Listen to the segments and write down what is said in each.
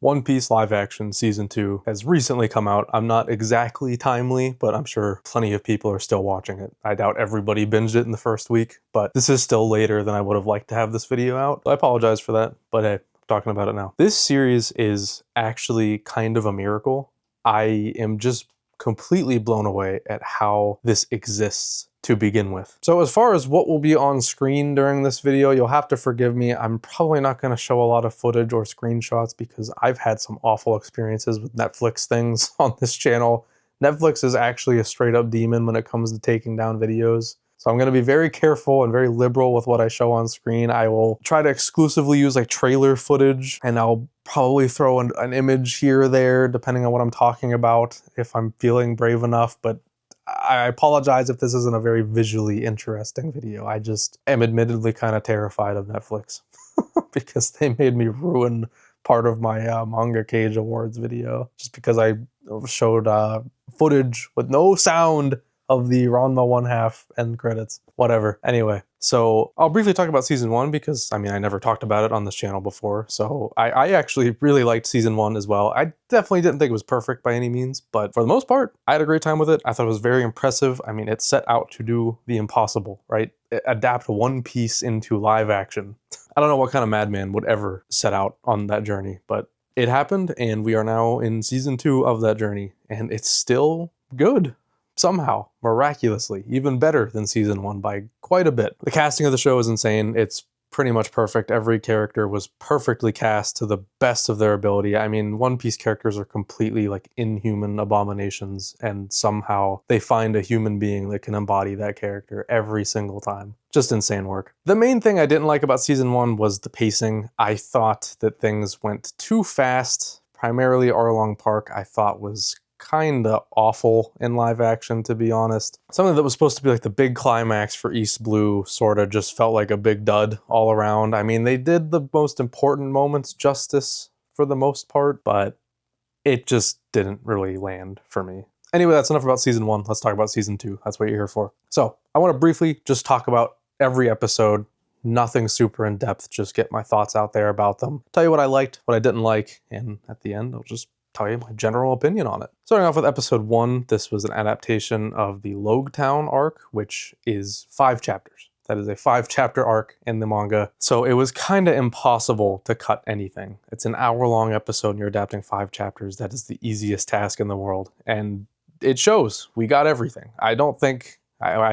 One Piece live action season 2 has recently come out. I'm not exactly timely, but I'm sure plenty of people are still watching it. I doubt everybody binged it in the first week, but this is still later than I would have liked to have this video out. So I apologize for that, but hey, I'm talking about it now. This series is actually kind of a miracle. I am just completely blown away at how this exists to begin with. So as far as what will be on screen during this video, you'll have to forgive me. I'm probably not going to show a lot of footage or screenshots because I've had some awful experiences with Netflix things on this channel. Netflix is actually a straight up demon when it comes to taking down videos. So I'm going to be very careful and very liberal with what I show on screen. I will try to exclusively use like trailer footage, and I'll probably throw an image here or there depending on what I'm talking about if I'm feeling brave enough, but I apologize if this isn't a very visually interesting video. I just am admittedly kind of terrified of Netflix because they made me ruin part of my Manga Cage Awards video just because I showed footage with no sound of the Ranma 1/2 end credits. Whatever. Anyway, so I'll briefly talk about season 1 because, I mean, I never talked about it on this channel before. So I actually really liked season 1 as well. I definitely didn't think it was perfect by any means, but for the most part, I had a great time with it. I thought it was very impressive. I mean, it set out to do the impossible, right? Adapt One Piece into live action. I don't know what kind of madman would ever set out on that journey, but it happened, and we are now in season 2 of that journey, and it's still good. Somehow, miraculously, even better than season 1 by quite a bit. The casting of the show is insane. It's pretty much perfect. Every character was perfectly cast to the best of their ability. I mean, One Piece characters are completely like inhuman abominations, and somehow they find a human being that can embody that character every single time. Just insane work. The main thing I didn't like about season 1 was the pacing. I thought that things went too fast. Primarily Arlong Park I thought was kinda awful in live action, to be honest. Something that was supposed to be like the big climax for East Blue sorta just felt like a big dud all around. I mean, they did the most important moments justice for the most part, but it just didn't really land for me. Anyway, that's enough about season 1. Let's talk about season 2. That's what you're here for. So I want to briefly just talk about every episode. Nothing super in depth, just get my thoughts out there about them. Tell you what I liked, what I didn't like, and at the end, I'll just tell you my general opinion on it. Starting off with episode 1, this was an adaptation of the Logetown arc, which is 5 chapters. That is a 5-chapter arc in the manga. So it was kind of impossible to cut anything. It's an hour-long episode and you're adapting 5 chapters. That is the easiest task in the world. And it shows. We got everything. I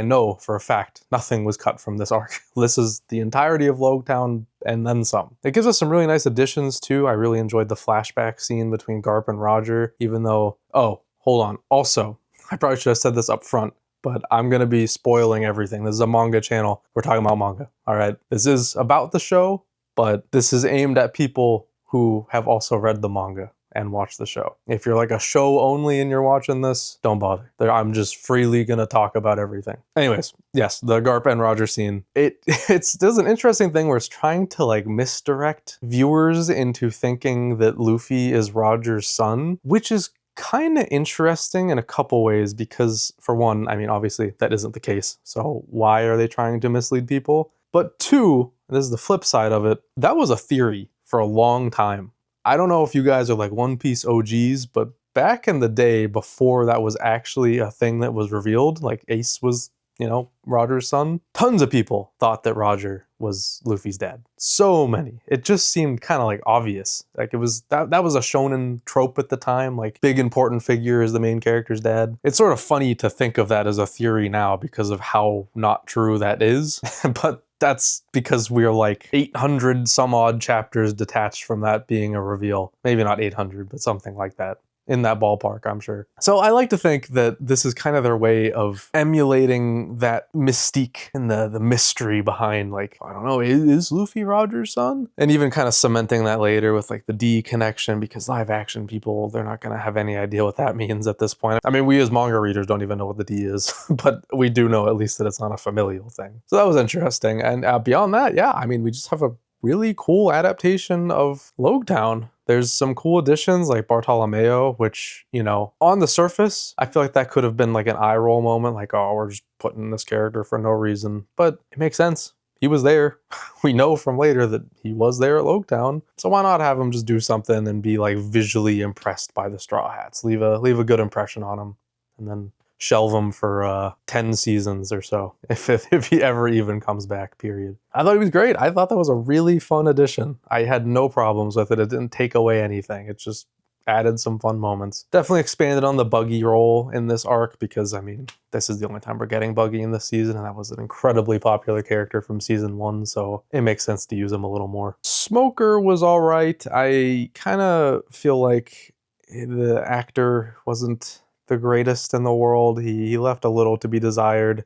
know for a fact nothing was cut from this arc. This is the entirety of Logetown and then some. It gives us some really nice additions too. I really enjoyed the flashback scene between Garp and Roger, even though, oh, hold on. Also, I probably should have said this up front, but I'm going to be spoiling everything. This is a manga channel. We're talking about manga. All right. This is about the show, but this is aimed at people who have also read the manga and watch the show. If you're like a show only and you're watching this, don't bother. I'm just freely gonna talk about everything. Anyways, yes, the Garp and Roger scene. There's an interesting thing where it's trying to like misdirect viewers into thinking that Luffy is Roger's son, which is kind of interesting in a couple ways because, for one, I mean, obviously that isn't the case. So why are they trying to mislead people? But two, and this is the flip side of it, that was a theory for a long time. I don't know if you guys are like One Piece OGs, but back in the day before that was actually a thing that was revealed, like Ace was, you know, Roger's son, tons of people thought that Roger was Luffy's dad. So many. It just seemed kind of like obvious. Like it was, that was a shonen trope at the time, like big important figure is the main character's dad. It's sort of funny to think of that as a theory now because of how not true that is, but that's because we're like 800 some odd chapters detached from that being a reveal. Maybe not 800, but something like that. In that ballpark, I'm sure. So I like to think that this is kind of their way of emulating that mystique and the mystery behind, like, I don't know, is Luffy Roger's son? And even kind of cementing that later with like the D connection, because live action people, they're not going to have any idea what that means at this point. I mean, we as manga readers don't even know what the D is, but we do know at least that it's not a familial thing. So that was interesting. And beyond that, yeah, I mean, we just have a really cool adaptation of Logetown. There's some cool additions like Bartolomeo, which, you know, on the surface, I feel like that could have been like an eye roll moment, like, oh, we're just putting this character for no reason. But it makes sense. he was there. We know from later that he was there at Loketown. So why not have him just do something and be like visually impressed by the Straw Hats? Leave a good impression on him, and then shelve him for 10 seasons or so, if he ever even comes back, period. I thought he was great. I thought that was a really fun addition. I had no problems with it. It didn't take away anything. It just added some fun moments. Definitely expanded on the Buggy role in this arc because, I mean, this is the only time we're getting Buggy in this season, and that was an incredibly popular character from season 1, so it makes sense to use him a little more. Smoker was all right. I kind of feel like the actor wasn't the greatest in the world. He left a little to be desired.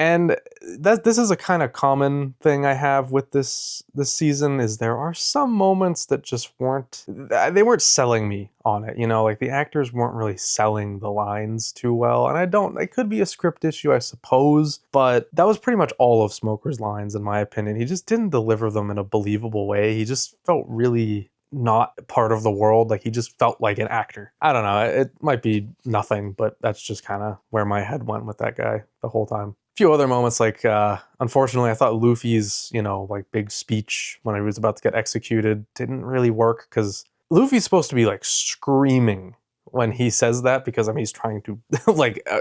And this is a kind of common thing I have with this season, is there are some moments that just weren't selling me on it, you know, like the actors weren't really selling the lines too well. And it could be a script issue, I suppose, but that was pretty much all of Smoker's lines, in my opinion. He just didn't deliver them in a believable way. He just felt really not part of the world. Like he just felt like an actor. I don't know. It might be nothing, but that's just kind of where my head went with that guy the whole time. Few other moments, like unfortunately I thought Luffy's, you know, like big speech when he was about to get executed didn't really work, because Luffy's supposed to be like screaming when he says that, because I mean he's trying to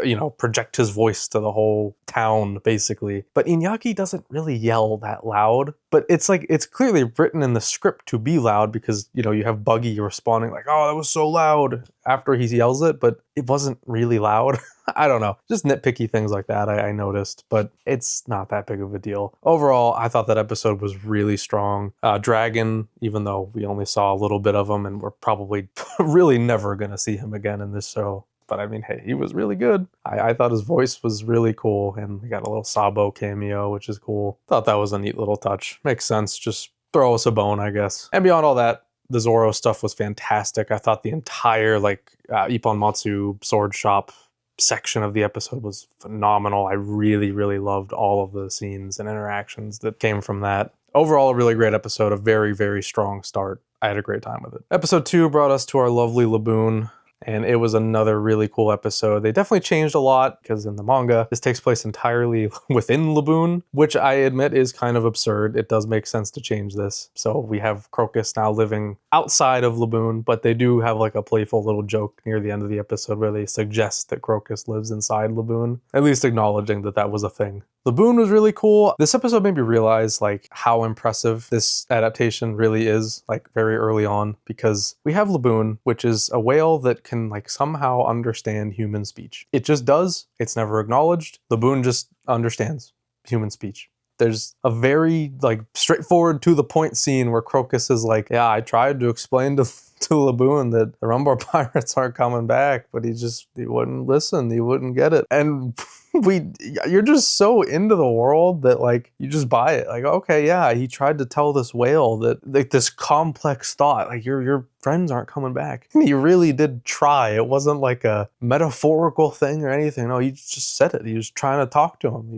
you know, project his voice to the whole town basically. But Iñaki doesn't really yell that loud, but it's like it's clearly written in the script to be loud, because you know you have Buggy responding like, oh, that was so loud, after he yells it, but it wasn't really loud. I don't know, just nitpicky things like that I noticed, but it's not that big of a deal. Overall, I thought that episode was really strong. Dragon, even though we only saw a little bit of him and we're probably really never gonna see him again in this show, but I mean, hey, he was really good. I thought his voice was really cool, and we got a little Sabo cameo, which is cool. Thought that was a neat little touch. Makes sense, just throw us a bone, I guess. And beyond all that, the Zoro stuff was fantastic. I thought the entire Ippon Matsu sword shop section of the episode was phenomenal. I really, really loved all of the scenes and interactions that came from that. Overall, a really great episode, a very, very strong start. I had a great time with it. Episode 2 brought us to our lovely Laboon, and it was another really cool episode. They definitely changed a lot, because in the manga, this takes place entirely within Laboon, which I admit is kind of absurd. It does make sense to change this. So we have Crocus now living outside of Laboon, but they do have like a playful little joke near the end of the episode where they suggest that Crocus lives inside Laboon, at least acknowledging that that was a thing. Laboon was really cool. This episode made me realize like how impressive this adaptation really is, like very early on, because we have Laboon, which is a whale that can like somehow understand human speech. It just does. It's never acknowledged. Laboon just understands human speech. There's a very like straightforward to the point scene where Crocus is like, yeah, I tried to explain to Laboon that the Rumbar pirates aren't coming back, but he wouldn't listen. He wouldn't get it. And you're just so into the world that like you just buy it. Like, okay, yeah, he tried to tell this whale that like this complex thought, like your friends aren't coming back. And he really did try. It wasn't like a metaphorical thing or anything. No, he just said it. He was trying to talk to him.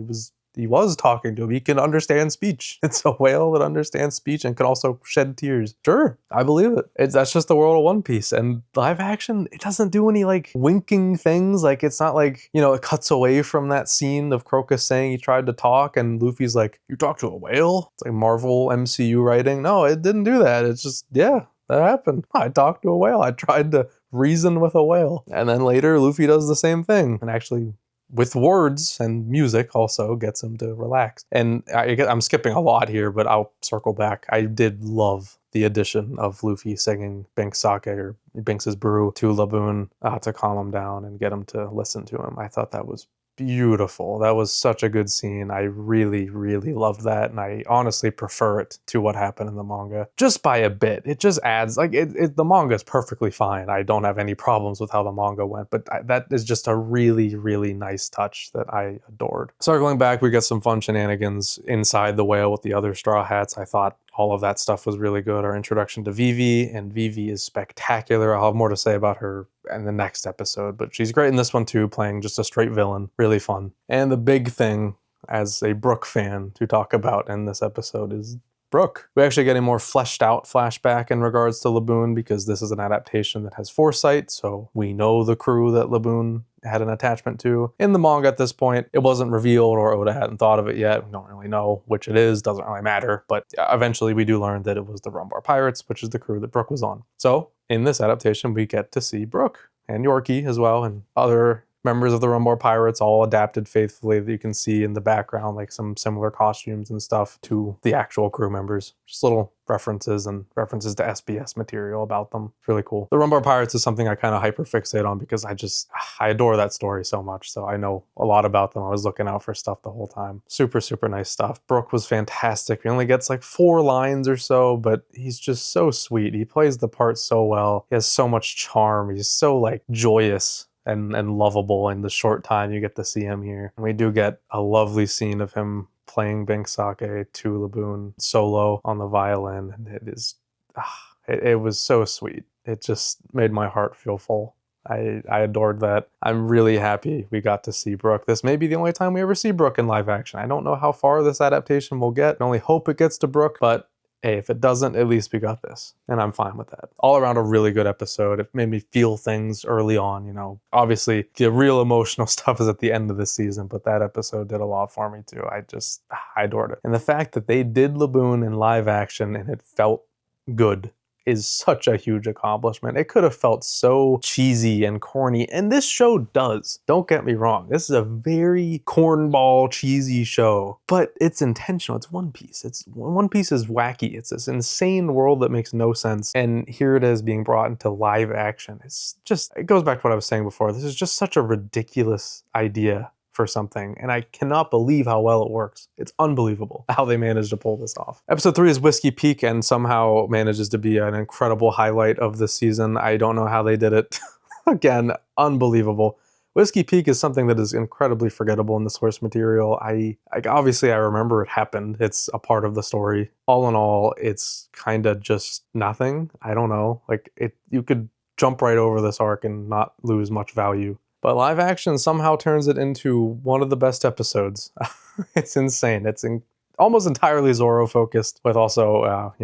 He was talking to him. He can understand speech. It's a whale that understands speech and can also shed tears. Sure, I believe it. That's just the world of One Piece. And live action, it doesn't do any like winking things. Like it's not like, you know, it cuts away from that scene of Crocus saying he tried to talk and Luffy's like, you talked to a whale? It's like Marvel MCU writing. No, it didn't do that. It's just, yeah, that happened. I talked to a whale. I tried to reason with a whale. And then later Luffy does the same thing and actually, with words and music, also gets him to relax. And I'm skipping a lot here, but I'll circle back. I did love the addition of Luffy singing Binks Sake, or Binks' brew, to Laboon to calm him down and get him to listen to him. I thought that was beautiful. That was such a good scene. I really, really loved that, and I honestly prefer it to what happened in the manga, just by a bit. It just adds, like, the manga is perfectly fine. I don't have any problems with how the manga went, but that is just a really, really nice touch that I adored. Circling back, we got some fun shenanigans inside the whale with the other Straw Hats. I thought all of that stuff was really good. Our introduction to Vivi, and Vivi is spectacular. I'll have more to say about her in the next episode, but she's great in this one too, playing just a straight villain. Really fun. And the big thing as a Brook fan to talk about in this episode is Brook. We actually get a more fleshed out flashback in regards to Laboon because this is an adaptation that has foresight, so we know the crew that Laboon had an attachment to. In the manga at this point, it wasn't revealed, or Oda hadn't thought of it yet. We don't really know which it is, doesn't really matter, but eventually we do learn that it was the Rumbar Pirates, which is the crew that Brook was on. So in this adaptation, we get to see Brook and Yorkie as well, and other members of the Rumbar Pirates, all adapted faithfully, that you can see in the background, like some similar costumes and stuff to the actual crew members. Just little references and references to SBS material about them. It's really cool. The Rumbar Pirates is something I kind of hyperfixate on because I adore that story so much, so I know a lot about them. I was looking out for stuff the whole time. Super, super nice stuff. Brook was fantastic. He only gets like 4 lines or so, but he's just so sweet. He plays the part so well. He has so much charm. He's so like joyous and lovable in the short time you get to see him here. And we do get a lovely scene of him playing Banksake to Laboon solo on the violin, and it is, it was so sweet. It just made my heart feel full. I adored that. I'm really happy we got to see Brook. This may be the only time we ever see Brook in live action. I don't know how far this adaptation will get. I only hope it gets to Brook, but hey, if it doesn't, at least we got this, and I'm fine with that. All around a really good episode. It made me feel things early on, you know. Obviously, the real emotional stuff is at the end of the season, but that episode did a lot for me too. I adored it. And the fact that they did Laboon in live action and it felt good is such a huge accomplishment. It could have felt so cheesy and corny, and this show does. Don't get me wrong. This is a very cornball, cheesy show, but it's intentional. It's One Piece. One Piece is wacky. It's this insane world that makes no sense, and here it is being brought into live action. It goes back to what I was saying before. This is just such a ridiculous idea for something, and I cannot believe how well it works. It's unbelievable how they managed to pull this off. Episode 3 is Whiskey Peak and somehow manages to be an incredible highlight of the season. I don't know how they did it. Again, unbelievable. Whiskey Peak is something that is incredibly forgettable in the source material. Obviously I remember it happened. It's a part of the story. All in all, it's kind of just nothing. I don't know. You could jump right over this arc and not lose much value. But live action somehow turns it into one of the best episodes. It's insane. It's almost entirely Zoro focused, with also,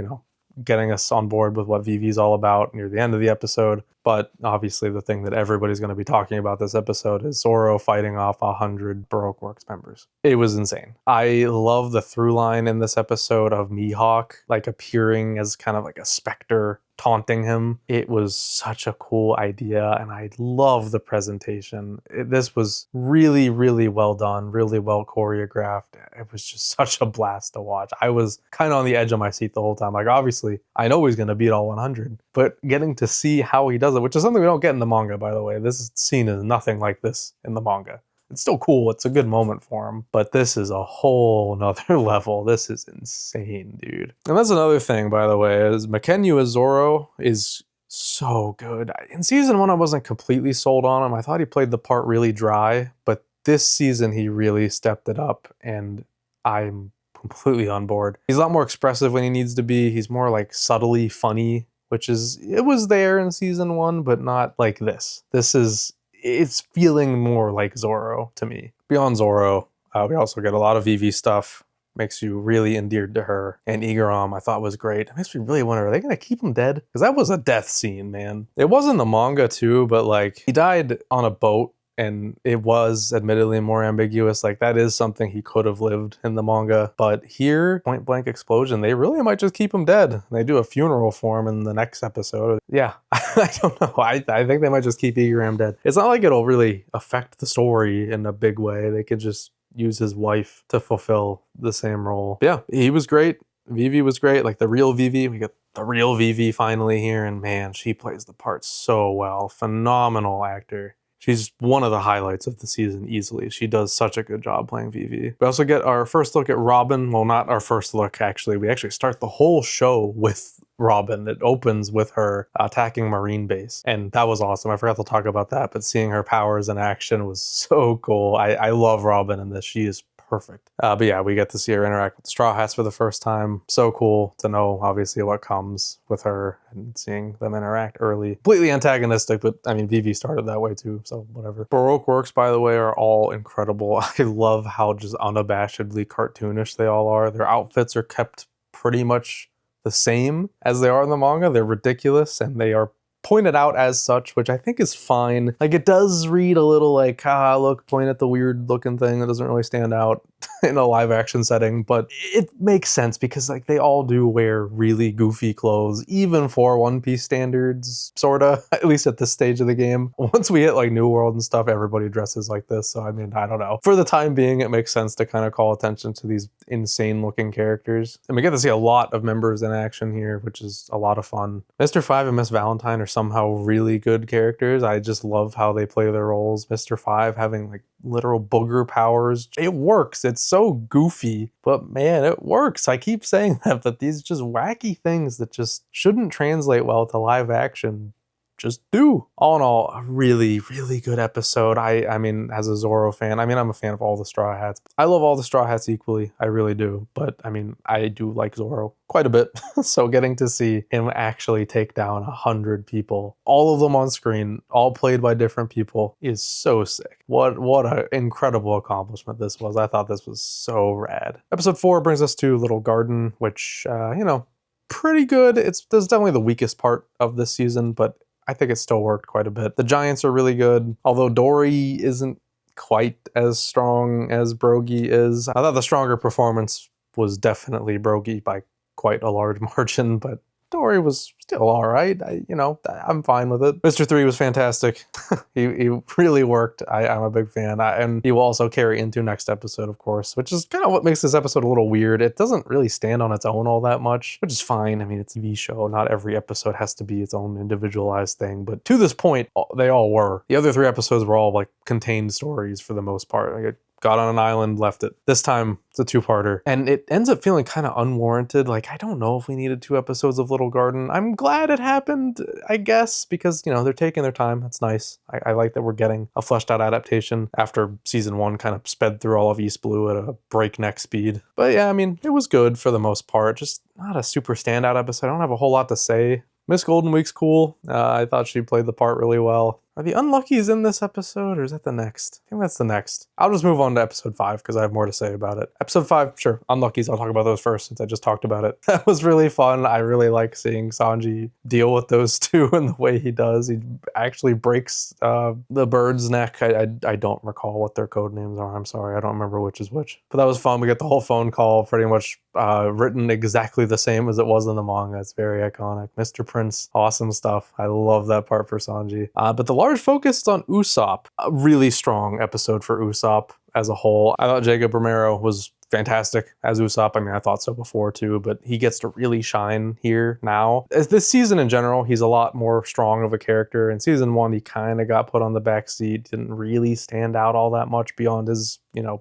getting us on board with what Vivi's all about near the end of the episode. But obviously the thing that everybody's going to be talking about this episode is Zoro fighting off 100 Baroque Works members. It was insane. I love the through line in this episode of Mihawk, appearing as kind of like a specter taunting him. It was such a cool idea, and I love the presentation. This was really, really well done, really well choreographed. It was just such a blast to watch. I was kind of on the edge of my seat the whole time. Obviously, I know he's going to beat all 100, but getting to see how he does it, which is something we don't get in the manga, by the way. This scene is nothing like this in the manga. It's still cool. It's a good moment for him. But this is a whole nother level. This is insane, dude. And that's another thing, by the way, is Makenyu as Zoro is so good. In season 1, I wasn't completely sold on him. I thought he played the part really dry. But this season, he really stepped it up. And I'm completely on board. He's a lot more expressive when he needs to be. He's more subtly funny, it was there in season 1, but not like this. It's feeling more like Zoro to me. Beyond Zoro, we also get a lot of Vivi stuff. Makes you really endeared to her. And Igaram, I thought was great. It makes me really wonder, are they gonna keep him dead? Because that was a death scene, man. It was in the manga too, but he died on a boat, and it was admittedly more ambiguous. That is something he could have lived in the manga. But here, point blank explosion, they really might just keep him dead. They do a funeral for him in the next episode. Yeah, I don't know. I think they might just keep Igaram dead. It's not like it'll really affect the story in a big way. They could just use his wife to fulfill the same role. But yeah, he was great. Vivi was great. The real Vivi. We got the real Vivi finally here. And man, she plays the part so well. Phenomenal actor. She's one of the highlights of the season easily. She does such a good job playing Vivi. We also get our first look at Robin. Well, not our first look, actually. We actually start the whole show with Robin. It opens with her attacking Marine base. And that was awesome. I forgot to talk about that, but seeing her powers in action was so cool. I love Robin in this. She is perfect. But yeah, we get to see her interact with the Straw Hats for the first time. So cool to know, obviously, what comes with her and seeing them interact early. Completely antagonistic, but I mean, Vivi started that way too, so whatever. Baroque Works, by the way, are all incredible. I love how just unabashedly cartoonish they all are. Their outfits are kept pretty much the same as they are in the manga. They're ridiculous and they are pointed out as such, which I think is fine. Like, it does read a little like, look, point at the weird looking thing that doesn't really stand out in a live action setting, but it makes sense because like they all do wear really goofy clothes, even for One Piece standards, sorta, at least at this stage of the game. Once we hit like New World and stuff, everybody dresses like this, so I mean, I don't know. For the time being, it makes sense to kind of call attention to these insane looking characters. And we get to see a lot of members in action here, which is a lot of fun. Mr. 5 and Miss Valentine are somehow really good characters. I just love how they play their roles. Mr. 5 having like literal booger powers. It works. It's so goofy, but man, it works. I keep saying that, but these just wacky things that just shouldn't translate well to live action just do. All in all, a really, really good episode. I mean, as a Zoro fan, I mean, I'm a fan of all the Straw Hats. I love all the Straw Hats equally. I really do. But I mean, I do like Zoro quite a bit. So getting to see him actually take down 100 people, all of them on screen, all played by different people, is so sick. What an incredible accomplishment this was. I thought this was so rad. Episode 4 brings us to Little Garden, which, you know, pretty good. This is definitely the weakest part of this season, but I think it still worked quite a bit. The Giants are really good, although Dory isn't quite as strong as Brogy is. I thought the stronger performance was definitely Brogy by quite a large margin, but Dory was still all right. I'm fine with it. Mr. 3 was fantastic. he really worked. I'm a big fan. And he will also carry into next episode, of course, which is kind of what makes this episode a little weird. It doesn't really stand on its own all that much, which is fine. I mean, it's a TV show. Not every episode has to be its own individualized thing, but to this point, they all were. The other 3 episodes were all like contained stories for the most part. Like, it got on an island, left it. This time, it's a 2-parter. And it ends up feeling kind of unwarranted. Like, I don't know if we needed 2 episodes of Little Garden. I'm glad it happened, I guess, because, you know, they're taking their time. That's nice. I like that we're getting a fleshed out adaptation after season 1 kind of sped through all of East Blue at a breakneck speed. But yeah, I mean, it was good for the most part. Just not a super standout episode. I don't have a whole lot to say. Miss Golden Week's cool. I thought she played the part really well. Are the Unluckies in this episode, or is that the next? I think that's the next. I'll just move on to episode 5 because I have more to say about it. Episode 5, sure, Unluckies, I'll talk about those first since I just talked about it. That was really fun. I really like seeing Sanji deal with those two and the way he does. He actually breaks the bird's neck. I don't recall what their code names are. I'm sorry, I don't remember which is which. But that was fun. We get the whole phone call pretty much written exactly the same as it was in the manga. It's very iconic. Mr. Prince, awesome stuff. I love that part for Sanji. But the large focus is on Usopp. A really strong episode for Usopp as a whole. I thought Jacob Romero was fantastic as Usopp. I mean, I thought so before too, but he gets to really shine here now. As this season in general, he's a lot more strong of a character. In season 1, he kind of got put on the back seat, didn't really stand out all that much beyond his,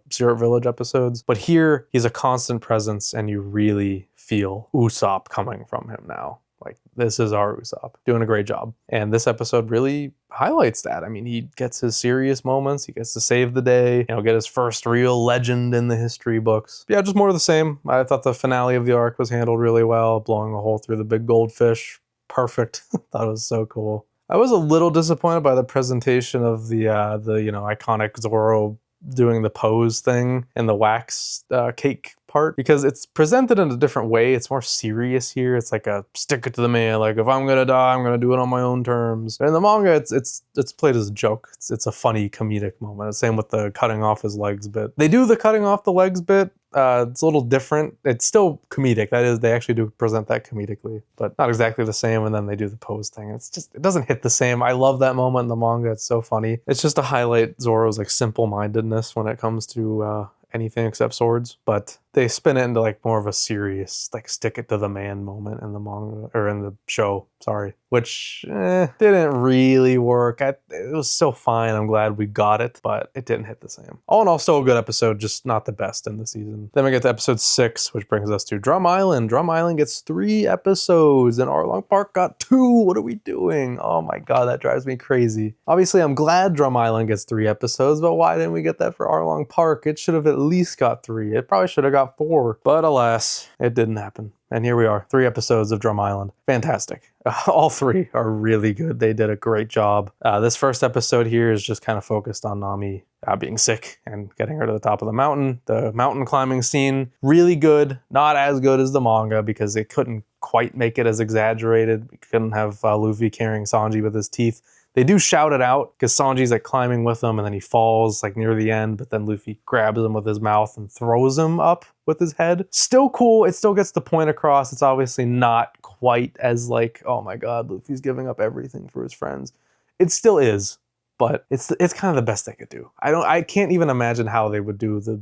Syrup Village episodes. But here, he's a constant presence and you really feel Usopp coming from him now. Like, this is our Usopp, doing a great job. And this episode really highlights that. I mean, he gets his serious moments, he gets to save the day, get his first real legend in the history books. Yeah, just more of the same. I thought the finale of the arc was handled really well, blowing a hole through the big goldfish. Perfect. Thought it was so cool. I was a little disappointed by the presentation of the iconic Zoro doing the pose thing and the wax cake part, because it's presented in a different way. It's more serious here. It's like a stick it to the man, like, if I'm gonna die, I'm gonna do it on my own terms. And in the manga, it's played as a joke. It's a funny comedic moment. Same with the cutting off his legs bit. They do the cutting off the legs bit. It's a little different. It's still comedic. That is, they actually do present that comedically, but not exactly the same. And then they do the pose thing. It doesn't hit the same. I love that moment in the manga. It's so funny. It's just to highlight Zoro's like simple-mindedness when it comes to anything except swords, but they spin it into like more of a serious, like, stick it to the man moment in the manga, or in the show, sorry, which didn't really work. It was still fine. I'm glad we got it, but it didn't hit the same. All in all, still a good episode, just not the best in the season. Then we get to episode 6, which brings us to Drum Island. Drum Island gets 3 episodes and Arlong Park got 2. What are we doing? Oh my god, that drives me crazy. Obviously, I'm glad Drum Island gets 3 episodes, but why didn't we get that for Arlong Park? It should have at least got 3. It probably should have got 4, but alas, it didn't happen. And here we are, 3 episodes of Drum Island. Fantastic. All 3 are really good. They did a great job. This first episode here is just kind of focused on Nami being sick and getting her to the top of the mountain. The mountain climbing scene, really good. Not as good as the manga because it couldn't quite make it as exaggerated. We couldn't have Luffy carrying Sanji with his teeth. They do shout it out because Sanji's like climbing with him and then he falls like near the end, but then Luffy grabs him with his mouth and throws him up with his head. Still cool. It still gets the point across. It's obviously not quite as like, oh my God, Luffy's giving up everything for his friends. It still is, but it's kind of the best they could do. I can't even imagine how they would do the,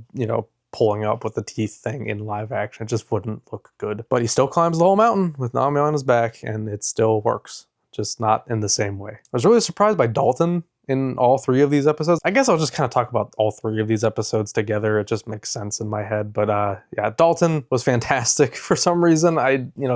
pulling up with the teeth thing in live action. It just wouldn't look good. But he still climbs the whole mountain with Nami on his back and it still works. Just not in the same way. I was really surprised by Dalton in all 3 of these episodes. I guess I'll just kind of talk about all 3 of these episodes together. It just makes sense in my head. But yeah, Dalton was fantastic for some reason.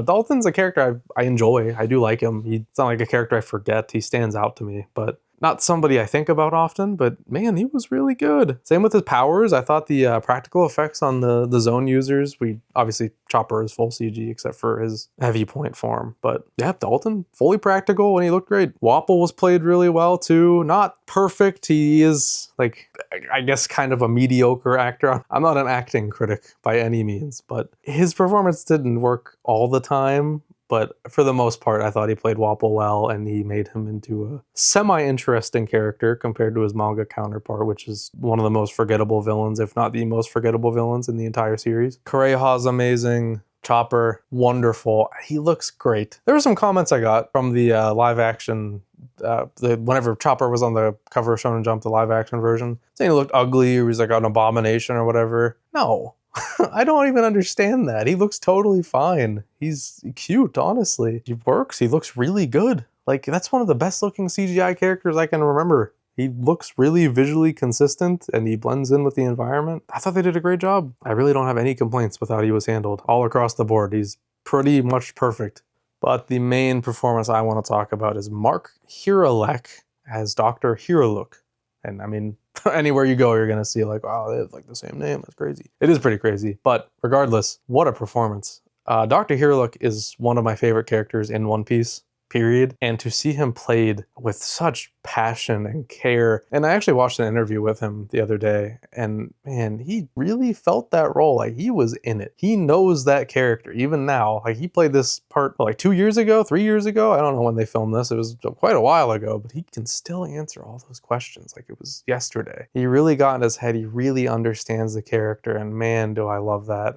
Dalton's a character I enjoy. I do like him. He's not like a character I forget. He stands out to me, but not somebody I think about often, but man, he was really good. Same with his powers. I thought the practical effects on the zone users, obviously Chopper is full CG except for his heavy point form. But yeah, Dalton, fully practical and he looked great. Wapple was played really well too. Not perfect. He is like, I guess kind of a mediocre actor. I'm not an acting critic by any means, but his performance didn't work all the time. But for the most part, I thought he played Wapple well, and he made him into a semi-interesting character compared to his manga counterpart, which is one of the most forgettable villains, if not the most forgettable villains in the entire series. Kureha's amazing. Chopper, wonderful. He looks great. There were some comments I got from the live action, whenever Chopper was on the cover of Shonen Jump, the live action version, saying he looked ugly or he was like an abomination or whatever. No. I don't even understand that. He looks totally fine. He's cute, honestly. He works. He looks really good. Like, that's one of the best looking CGI characters I can remember. He looks really visually consistent and he blends in with the environment. I thought they did a great job. I really don't have any complaints with how he was handled. All across the board, he's pretty much perfect. But the main performance I want to talk about is Mark Hiralek as Dr. Hiraluk. And I mean, anywhere you go, you're going to see like, wow, they have like the same name. That's crazy. It is pretty crazy. But regardless, what a performance. Dr. Hiraluk is one of my favorite characters in One Piece, period. And to see him played with such passion and care. And I actually watched an interview with him the other day, and man, he really felt that role. Like, he was in it. He knows that character even now. Like, he played this part like 2 years ago, 3 years ago. I don't know when they filmed this. It was quite a while ago, but he can still answer all those questions like it was yesterday. He really got in his head. He really understands the character, and man, do I love that.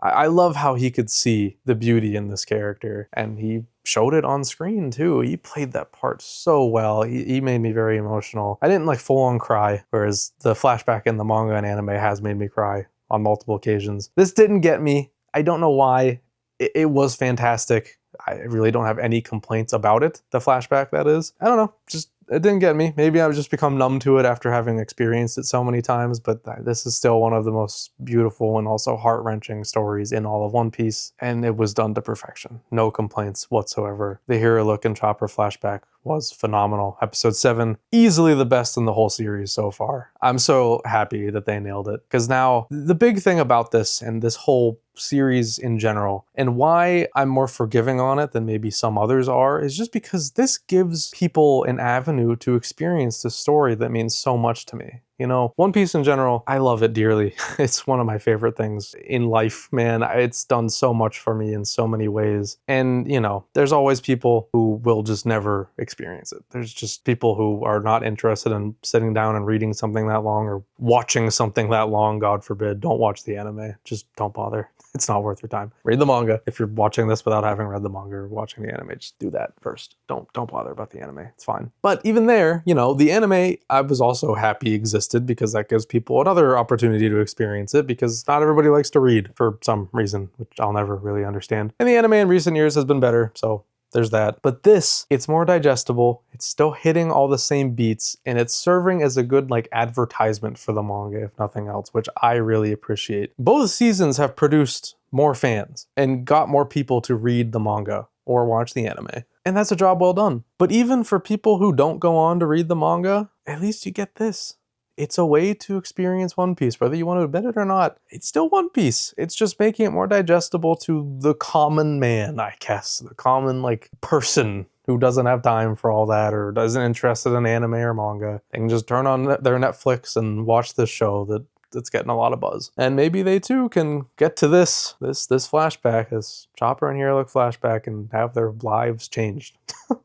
I love how he could see the beauty in this character, and he showed it on screen too. He played that part so well. He made me very emotional. I didn't like full on cry, whereas the flashback in the manga and anime has made me cry on multiple occasions. This didn't get me. I don't know why. It was fantastic. I really don't have any complaints about it. The flashback, that is. I don't know. Just it didn't get me. Maybe I've just become numb to it after having experienced it so many times, but this is still one of the most beautiful and also heart-wrenching stories in all of One Piece, and it was done to perfection. No complaints whatsoever. The Hiraluk and Chopper flashback was phenomenal. Episode 7, easily the best in the whole series so far. I'm so happy that they nailed it, because now the big thing about this and this whole series in general, and why I'm more forgiving on it than maybe some others are, is just because this gives people an avenue to experience the story that means so much to me. You know, One Piece in general, I love it dearly. It's one of my favorite things in life, man. It's done so much for me in so many ways. And, you know, there's always people who will just never experience it. There's just people who are not interested in sitting down and reading something that long or watching something that long, God forbid. Don't watch the anime. Just don't bother. It's not worth your time. Read the manga. If you're watching this without having read the manga or watching the anime, just do that first. Don't bother about the anime. It's fine. But even there, you know, the anime, I was also happy existed because that gives people another opportunity to experience it, because not everybody likes to read for some reason, which I'll never really understand. And the anime in recent years has been better, so there's that. But this, it's more digestible. It's still hitting all the same beats, and it's serving as a good like advertisement for the manga, if nothing else, which I really appreciate. Both seasons have produced more fans and got more people to read the manga or watch the anime. And that's a job well done. But even for people who don't go on to read the manga, at least you get this. it's a way to experience One Piece, whether you want to admit it or not. It's still One Piece. It's just making it more digestible to the common man, I guess. The common, like, person who doesn't have time for all that or isn't interested in anime or manga. They can just turn on their Netflix and watch this show that's getting a lot of buzz. And maybe they too can get to this flashback, this Chopper and Hero flashback, and have their lives changed.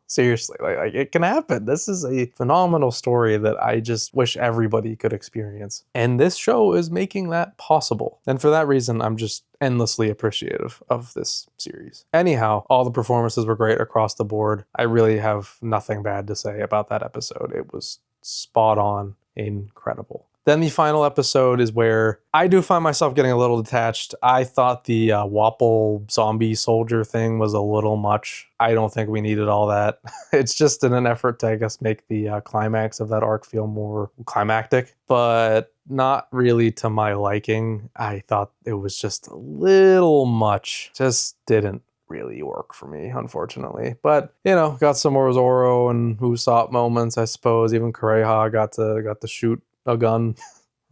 Seriously, like it can happen. This is a phenomenal story that I just wish everybody could experience. And this show is making that possible. And for that reason, I'm just endlessly appreciative of this series. Anyhow, all the performances were great across the board. I really have nothing bad to say about that episode. It was spot on, incredible. Then the final episode is where I do find myself getting a little detached. I thought the Wapple zombie soldier thing was a little much. I don't think we needed all that. It's just in an effort to, I guess, make the climax of that arc feel more climactic, but not really to my liking. I thought it was just a little much. Just didn't really work for me, unfortunately. But, you know, got some more Zoro and Usopp moments, I suppose. Even Kureha got to shoot a gun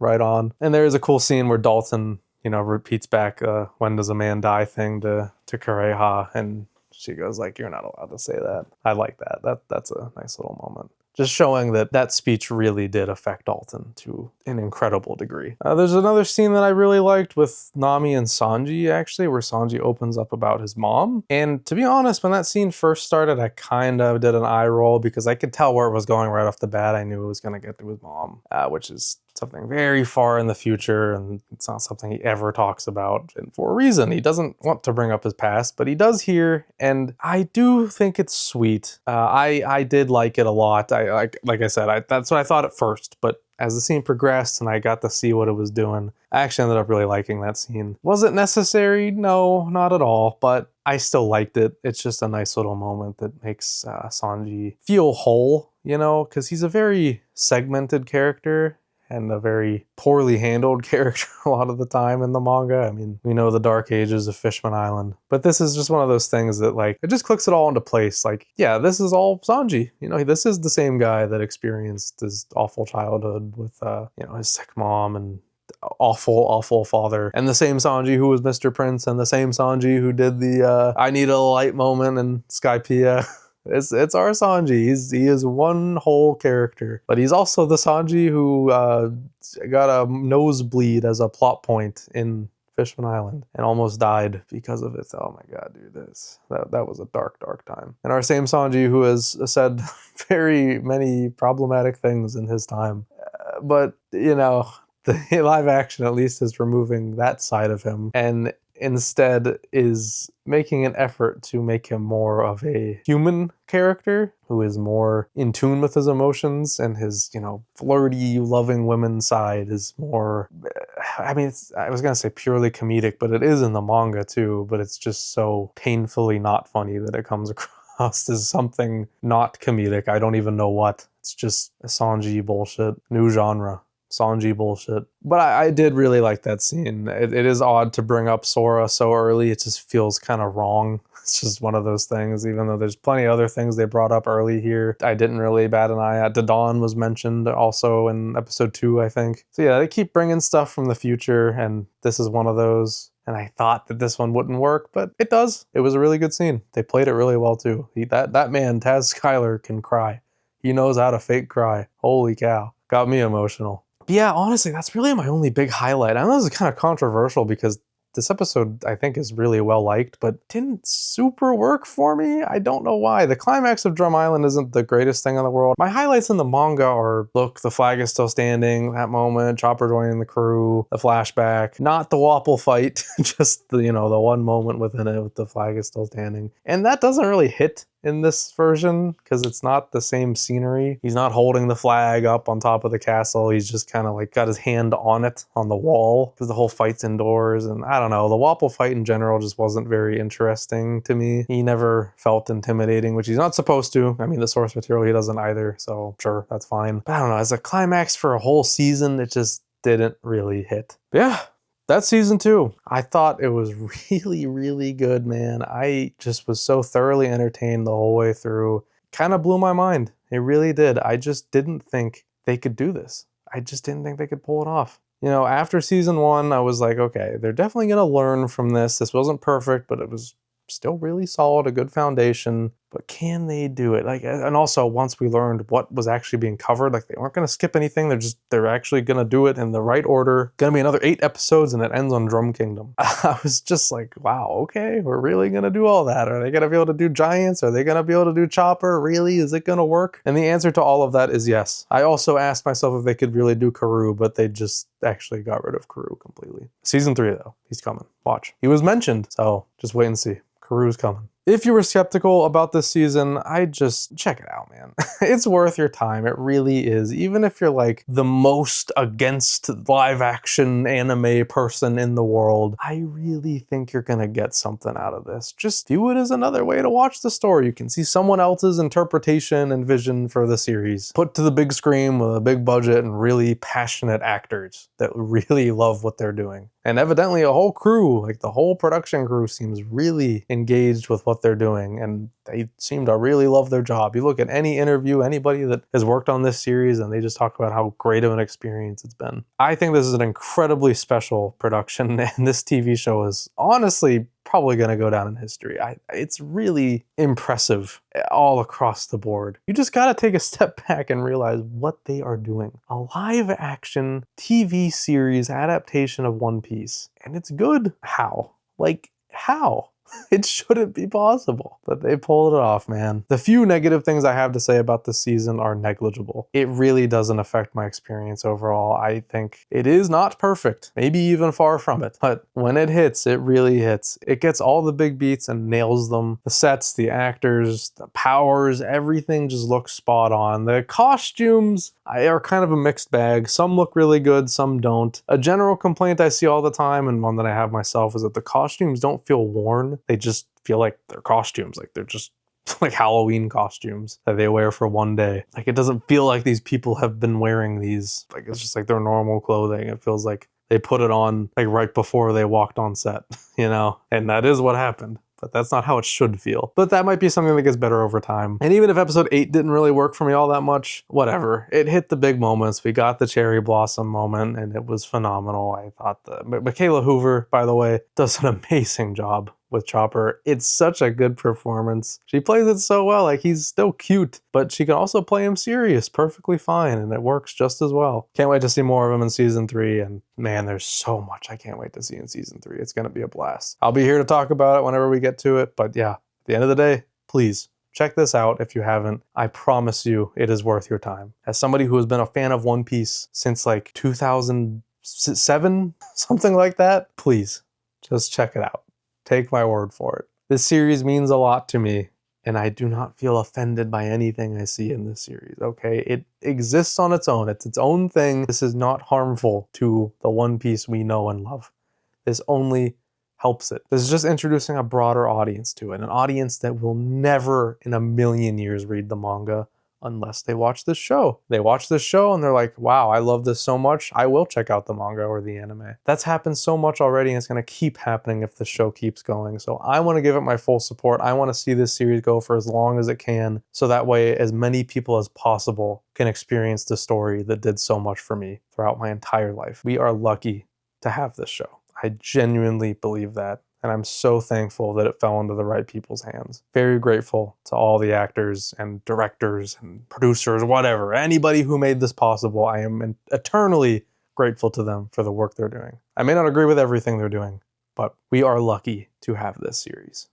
right on. And there is a cool scene where Dalton, you know, repeats back when does a man die thing to Kureha, and she goes like, you're not allowed to say that. I like that. That's a nice little moment. Just showing that speech really did affect Dalton to an incredible degree. There's another scene that I really liked with Nami and Sanji, actually, where Sanji opens up about his mom. And to be honest, when that scene first started, I kind of did an eye roll because I could tell where it was going right off the bat. I knew it was going to get to his mom, which is something very far in the future, and it's not something he ever talks about, and for a reason. He doesn't want to bring up his past, but he does here, and I do think it's sweet. I did like it a lot. Like I said, that's what I thought at first, but as the scene progressed and I got to see what it was doing, I actually ended up really liking that scene. Was it necessary? No, not at all, but I still liked it. It's just a nice little moment that makes Sanji feel whole, you know, because he's a very segmented character and a very poorly handled character a lot of the time in the manga. I mean, we know the dark ages of Fishman Island, but this is just one of those things that, like, it just clicks it all into place. Like, yeah, this is all Sanji. You know, this is the same guy that experienced his awful childhood with, you know, his sick mom and awful father, and the same Sanji who was Mr. Prince, and the same Sanji who did the I need a light moment in Skypiea. It's our Sanji. He is one whole character, but he's also the Sanji who got a nosebleed as a plot point in Fishman Island and almost died because of it. Oh my god, dude, that was a dark time. And our same Sanji who has said very many problematic things in his time, but you know, the live action at least is removing that side of him and instead is making an effort to make him more of a human character who is more in tune with his emotions, and his, you know, flirty, loving women side is more, I mean, I was gonna say purely comedic, but it is in the manga too, but it's just so painfully not funny that it comes across as something not comedic. I don't even know what. It's just a Sanji bullshit, new genre. Sanji bullshit. But I did really like that scene. It is odd to bring up Sora so early. It just feels kind of wrong. It's just one of those things, even though there's plenty of other things they brought up early here. I didn't really bat an eye at. The Dawn was mentioned also in episode 2, I think. So yeah, they keep bringing stuff from the future, and this is one of those. And I thought that this one wouldn't work, but it does. It was a really good scene. They played it really well too. That man, Taz Skylar, can cry. He knows how to fake cry. Holy cow. Got me emotional. But yeah, honestly, that's really my only big highlight. I know this is kind of controversial because this episode, I think, is really well liked, but didn't super work for me. I don't know why. The climax of Drum Island isn't the greatest thing in the world. My highlights in the manga are, look, the flag is still standing, that moment, Chopper joining the crew, the flashback, not the Wapple fight, just the, you know, the one moment within it with the flag is still standing. And that doesn't really hit in this version because it's not the same scenery. He's not holding the flag up on top of the castle. He's just kind of like got his hand on it on the wall because the whole fight's indoors. And I don't know, the Wapple fight in general just wasn't very interesting to me. He never felt intimidating, which he's not supposed to. I mean, the source material, he doesn't either, so sure, that's fine. But I don't know, as a climax for a whole season, it just didn't really hit. But yeah, that's season 2. I thought it was really, really good, man. I just was so thoroughly entertained the whole way through. Kind of blew my mind. It really did. I just didn't think they could do this. I just didn't think they could pull it off. You know, after season 1, I was like, okay, they're definitely going to learn from this. This wasn't perfect, but it was still really solid, a good foundation. But can they do it? Like, and also once we learned what was actually being covered, like they weren't going to skip anything. They're actually going to do it in the right order. Going to be another 8 episodes and it ends on Drum Kingdom. I was just like, wow, okay, we're really going to do all that. Are they going to be able to do Giants? Are they going to be able to do Chopper? Really? Is it going to work? And the answer to all of that is yes. I also asked myself if they could really do Karoo, but they just actually got rid of Karoo completely. Season 3 though, he's coming. Watch. He was mentioned, so just wait and see. Karoo's coming. If you were skeptical about this season, I just check it out, man. It's worth your time. It really is. Even if you're like the most against live action anime person in the world, I really think you're gonna get something out of this. Just view it as another way to watch the story. You can see someone else's interpretation and vision for the series put to the big screen with a big budget and really passionate actors that really love what they're doing. And evidently a whole crew, like the whole production crew, seems really engaged with what they're doing, and they seem to really love their job. You look at any interview, anybody that has worked on this series, and they just talk about how great of an experience it's been. I think this is an incredibly special production, and this TV show is honestly probably going to go down in history. It's really impressive all across the board. You just got to take a step back and realize what they are doing. A live action TV series adaptation of One Piece. And it's good. How? Like, how? It shouldn't be possible, but they pulled it off, man. The few negative things I have to say about this season are negligible. It really doesn't affect my experience overall. I think it is not perfect, maybe even far from it, but when it hits, it really hits. It gets all the big beats and nails them. The sets, the actors, the powers, everything just looks spot on. The costumes are kind of a mixed bag. Some look really good, some don't. A general complaint I see all the time, and one that I have myself, is that the costumes don't feel worn. They just feel like they're costumes, like they're just like Halloween costumes that they wear for one day. Like it doesn't feel like these people have been wearing these. Like it's just like their normal clothing. It feels like they put it on like right before they walked on set, you know? And that is what happened. But that's not how it should feel. But that might be something that gets better over time. And even if episode 8 didn't really work for me all that much, whatever. It hit the big moments. We got the cherry blossom moment, and it was phenomenal. I thought Michaela Hoover, by the way, does an amazing job with Chopper. It's such a good performance. She plays it so well. Like, he's still cute, but she can also play him serious perfectly fine, and it works just as well. Can't wait to see more of him in season 3, and man, there's so much I can't wait to see in season 3. It's gonna be a blast. I'll be here to talk about it whenever we get to it, but yeah, at the end of the day, please check this out if you haven't. I promise you it is worth your time. As somebody who has been a fan of One Piece since like 2007, something like that, please just check it out. Take my word for it. This series means a lot to me, and I do not feel offended by anything I see in this series, okay? It exists on its own. It's its own thing. This is not harmful to the One Piece we know and love. This only helps it. This is just introducing a broader audience to it, an audience that will never in a million years read the manga unless they watch this show. They watch this show and they're like, wow, I love this so much, I will check out the manga or the anime. That's happened so much already, and it's gonna keep happening if the show keeps going. So I wanna give it my full support. I wanna see this series go for as long as it can, so that way as many people as possible can experience the story that did so much for me throughout my entire life. We are lucky to have this show. I genuinely believe that. And I'm so thankful that it fell into the right people's hands. Very grateful to all the actors and directors and producers, whatever, anybody who made this possible. I am eternally grateful to them for the work they're doing. I may not agree with everything they're doing, but we are lucky to have this series.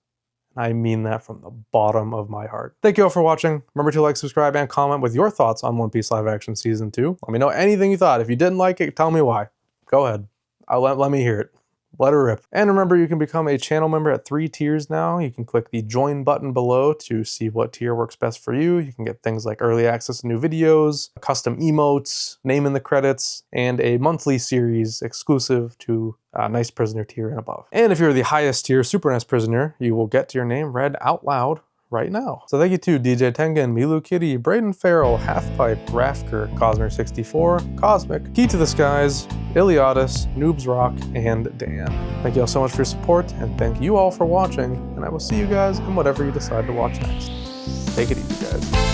I mean that from the bottom of my heart. Thank you all for watching. Remember to like, subscribe, and comment with your thoughts on One Piece live action season 2. Let me know anything you thought. If you didn't like it, tell me why. Go ahead. Let me hear it. Let her rip. And remember, you can become a channel member at 3 tiers now. You can click the join button below to see what tier works best for you. You can get things like early access to new videos, custom emotes, name in the credits, and a monthly series exclusive to Nice Prisoner tier and above. And if you're the highest tier, Super Nice Prisoner, you will get your name read out loud right now. So thank you to DJ Tengen, Milu Kitty, Braden Farrell, Halfpipe, Rafker, Cosner64, Cosmic, Key to the Skies, Iliadis, Noobs Rock, and Dan. Thank you all so much for your support, and thank you all for watching, and I will see you guys in whatever you decide to watch next. Take it easy, guys.